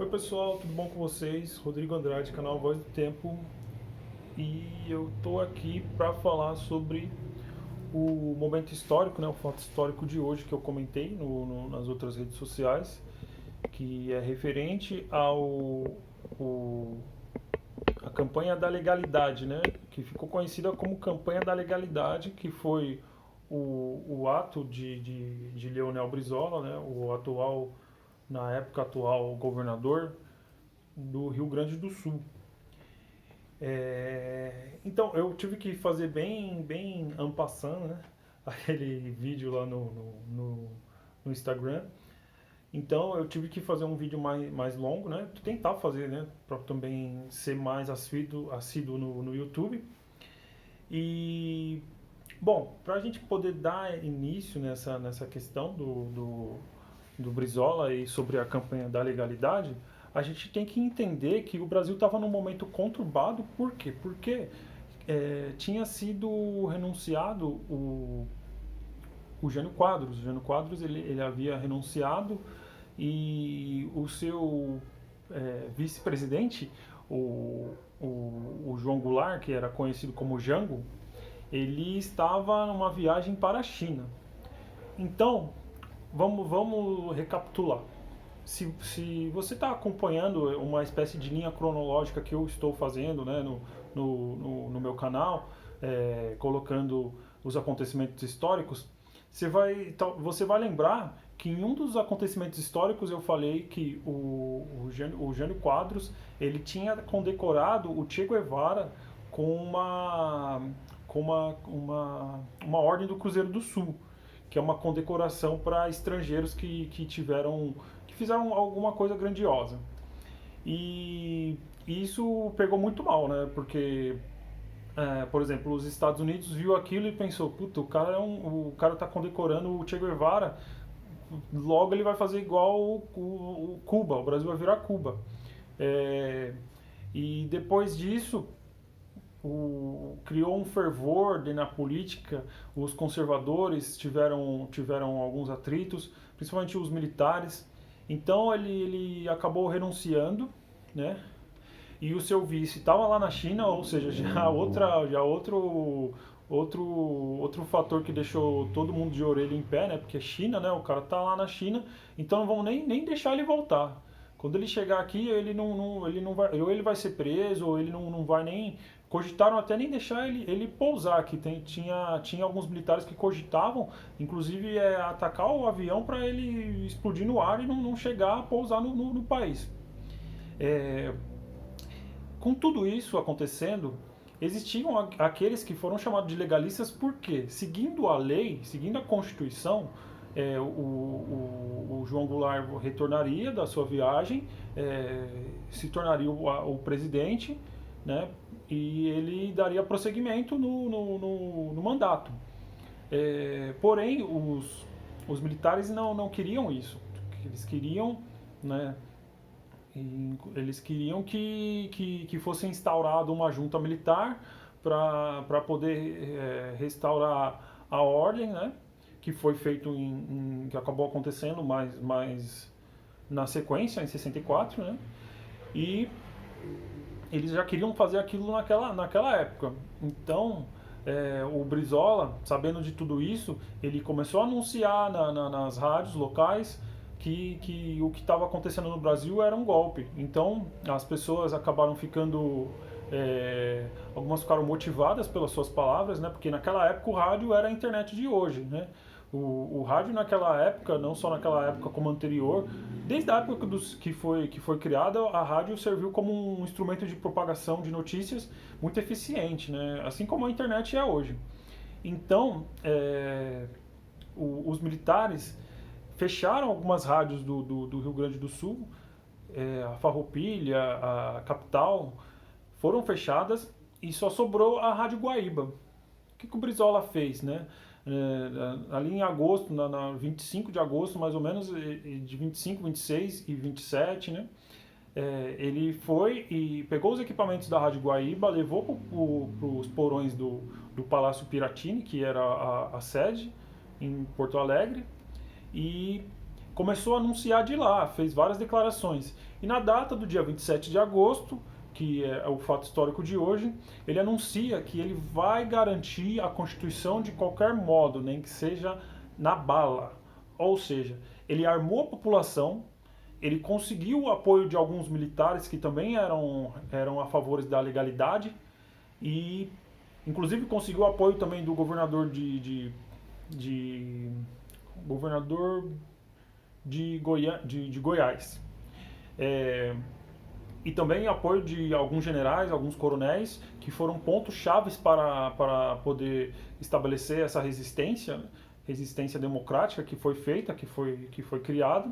Oi pessoal, tudo bom com vocês? Rodrigo Andrade, canal Voz do Tempo, e eu tô aqui para falar sobre o momento histórico, né, o fato histórico de hoje que eu comentei nas outras redes sociais, que é referente o- a campanha da legalidade, né, que ficou conhecida como campanha da legalidade, que foi o ato de Leonel Brizola, né, na época atual governador do Rio Grande do Sul. Então, eu tive que fazer bem en passant, né? Aquele vídeo lá no Instagram. Então, eu tive que fazer um vídeo mais longo, né? Tentar fazer, né? Para também ser mais assíduo no YouTube. E, bom, para a gente poder dar início nessa questão do Brizola e sobre a campanha da legalidade, a gente tem que entender que o Brasil estava num momento conturbado. Por quê? Porque tinha sido renunciado o Jânio Quadros. O Jânio Quadros ele havia renunciado e o seu vice-presidente, o João Goulart, que era conhecido como Jango, ele estava numa viagem para a China. Então, vamos recapitular. Se você está acompanhando uma espécie de linha cronológica que eu estou fazendo, né, no meu canal, colocando os acontecimentos históricos, você vai lembrar que em um dos acontecimentos históricos eu falei que o Jânio Quadros ele tinha condecorado o Che Guevara com uma ordem do Cruzeiro do Sul, que é uma condecoração para estrangeiros que fizeram alguma coisa grandiosa. E isso pegou muito mal, né? Porque, por exemplo, os Estados Unidos viu aquilo e pensou, puta, o cara tá condecorando o Che Guevara, logo ele vai fazer igual o Cuba, o Brasil vai virar Cuba. É, e depois disso, criou um fervor na política, os conservadores tiveram alguns atritos, principalmente os militares. Então ele acabou renunciando, né? E o seu vice estava lá na China, ou seja, outro fator que deixou todo mundo de orelha em pé, né? Porque é China, né? O cara tá lá na China, então não vão nem deixar ele voltar. Quando ele chegar aqui, ele não vai, ou ele vai ser preso, ou ele não vai nem. Cogitaram até nem deixar ele pousar aqui. Tinha alguns militares que cogitavam, inclusive, atacar o avião para ele explodir no ar e não chegar a pousar no país. É, com tudo isso acontecendo, existiam aqueles que foram chamados de legalistas porque, seguindo a lei, seguindo a Constituição, o João Goulart retornaria da sua viagem, se tornaria o presidente, né, e ele daria prosseguimento no mandato. Porém, os militares não queriam isso. Eles queriam, né, eles queriam que fosse instaurada uma junta militar para poder restaurar a ordem, né? Que foi feito que acabou acontecendo mais na sequência, em 64, né? E eles já queriam fazer aquilo naquela época. Então, o Brizola, sabendo de tudo isso, ele começou a anunciar nas rádios locais que o que estava acontecendo no Brasil era um golpe. Então, as pessoas acabaram ficando. Algumas ficaram motivadas pelas suas palavras, né? Porque naquela época o rádio era a internet de hoje, né? O rádio naquela época, não só naquela época como anterior, desde a época que foi criada, a rádio serviu como um instrumento de propagação de notícias muito eficiente, né? Assim como a internet é hoje. Então, os militares fecharam algumas rádios do Rio Grande do Sul, a Farroupilha, a Capital, foram fechadas e só sobrou a Rádio Guaíba. O que o Brizola fez, né? Ali em agosto, na 25 de agosto, mais ou menos, de 25, 26 e 27, né? Ele foi e pegou os equipamentos da Rádio Guaíba, levou para os porões do Palácio Piratini, que era a sede, em Porto Alegre, e começou a anunciar de lá, fez várias declarações. E na data do dia 27 de agosto, que é o fato histórico de hoje, ele anuncia que ele vai garantir a Constituição de qualquer modo, nem que seja na bala. Ou seja, ele armou a população, ele conseguiu o apoio de alguns militares que também eram a favor da legalidade e, inclusive, conseguiu o apoio também do governador governador de Goiás. E também apoio de alguns generais, alguns coronéis, que foram pontos chaves para poder estabelecer essa resistência democrática que foi feita, que foi criada.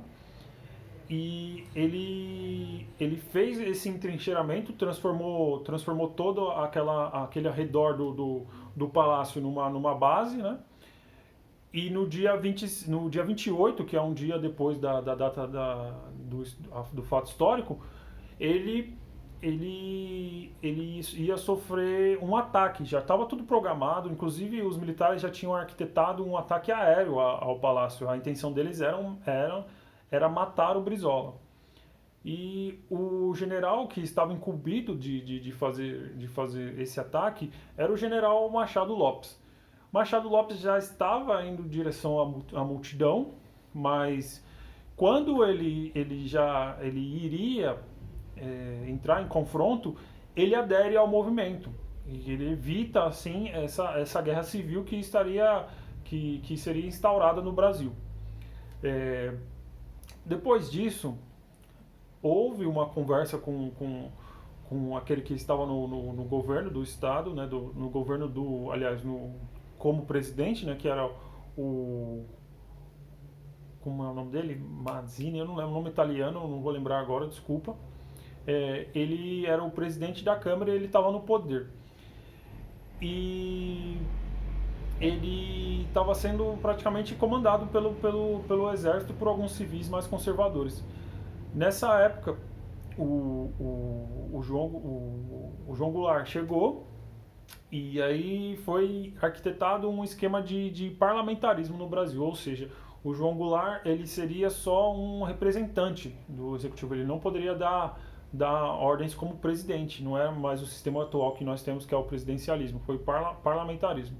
E ele fez esse entrincheiramento, transformou todo aquele arredor do palácio numa base, né? E no dia 28, que é um dia depois da data do fato histórico, ele ia sofrer um ataque. Já estava tudo programado, inclusive os militares já tinham arquitetado um ataque aéreo ao palácio. A intenção deles era matar o Brizola. E o general que estava incumbido de fazer esse ataque era o general Machado Lopes. Machado Lopes já estava indo em direção à multidão, mas quando ele iria entrar em confronto, ele adere ao movimento. E ele evita, assim, essa guerra civil que seria instaurada no Brasil. Depois disso, houve uma conversa com aquele que estava no governo do Estado, né, no governo como presidente, né, que era como é o nome dele? Mazzini, eu não lembro o nome italiano, não vou lembrar agora, desculpa. Ele era o presidente da Câmara e ele estava no poder. E ele estava sendo praticamente comandado pelo exército por alguns civis mais conservadores. Nessa época, o João Goulart chegou e aí foi arquitetado um esquema de parlamentarismo no Brasil, ou seja, o João Goulart ele seria só um representante do executivo, ele não poderia dar ordens como presidente, não é mais o sistema atual que nós temos, que é o presidencialismo, foi o parlamentarismo.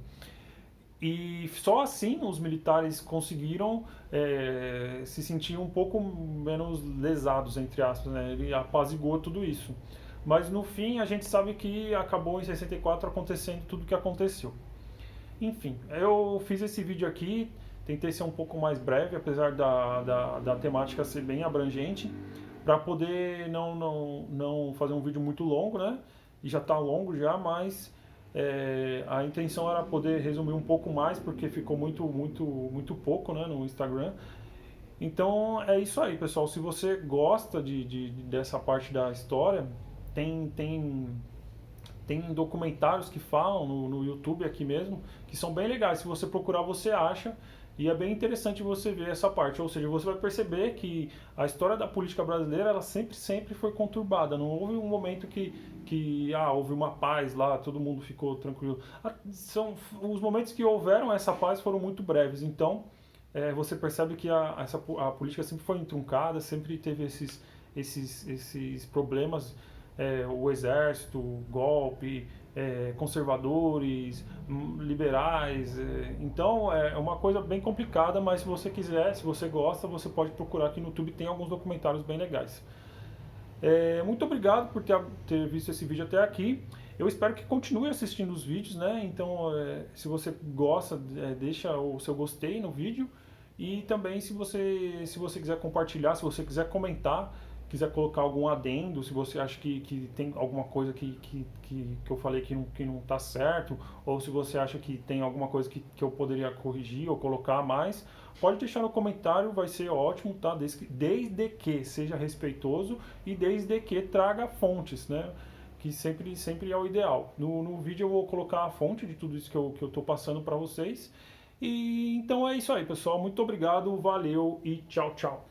E só assim os militares conseguiram se sentir um pouco menos lesados, entre aspas, né? Ele apaziguou tudo isso. Mas no fim a gente sabe que acabou em 64 acontecendo tudo o que aconteceu. Enfim, eu fiz esse vídeo aqui, tentei ser um pouco mais breve, apesar da temática ser bem abrangente, para poder não fazer um vídeo muito longo, né? E já está longo já, mas a intenção era poder resumir um pouco mais, porque ficou muito pouco, né, no Instagram. Então é isso aí, pessoal. Se você gosta dessa parte da história, tem documentários que falam no YouTube aqui mesmo, que são bem legais. Se você procurar, você acha. E é bem interessante você ver essa parte, ou seja, você vai perceber que a história da política brasileira ela sempre foi conturbada. Não houve um momento que houve uma paz lá, todo mundo ficou tranquilo. Os momentos que houveram essa paz foram muito breves. Então você percebe que a política sempre foi entroncada, sempre teve esses problemas. O exército, golpe, conservadores, liberais. Então é uma coisa bem complicada, mas se você quiser, se você gosta, você pode procurar aqui no YouTube, tem alguns documentários bem legais. Muito obrigado por ter visto esse vídeo até aqui. Eu espero que continue assistindo os vídeos, né? Então, se você gosta, deixa o seu gostei no vídeo. E também se você quiser compartilhar, se você quiser comentar, quiser colocar algum adendo, se você acha que tem alguma coisa que eu falei que não está certo, ou se você acha que tem alguma coisa que eu poderia corrigir ou colocar mais, pode deixar no comentário, vai ser ótimo, tá? Desde que seja respeitoso e desde que traga fontes, né? Que sempre é o ideal. No vídeo eu vou colocar a fonte de tudo isso que eu estou passando para vocês. E então é isso aí, pessoal. Muito obrigado, valeu e tchau, tchau.